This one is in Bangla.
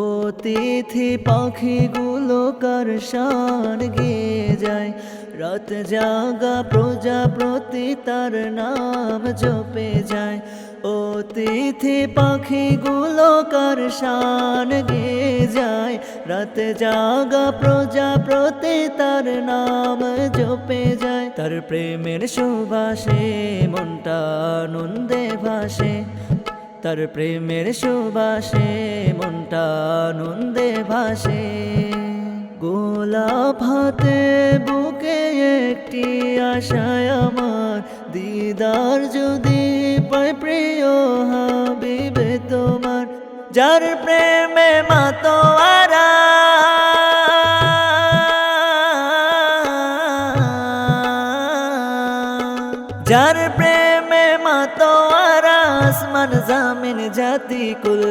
অতিথি পাখিগুলো কার শান গেয়ে যায়, রাত জাগা প্রজাপতি তার নাম জপে যায়। অতিথি পাখিগুলো কার শান গেয়ে যায়, রাত জাগা প্রজাপতি তার নাম জপে যায়। তার প্রেমের সুবাসে মনটা আনন্দে ভাসে, তার প্রেমের সুবাসে মনটা আনন্দে ভাসে। গোলাপ হাতে বুকে একটি আশায় আমার, দিদার যদি পাই প্রিয় হাবিবে তোমার। যার প্রেমে মাতোয়ারা, যার প্রেমে মাতোয়ারা, আসমান জামিন জাতি কুল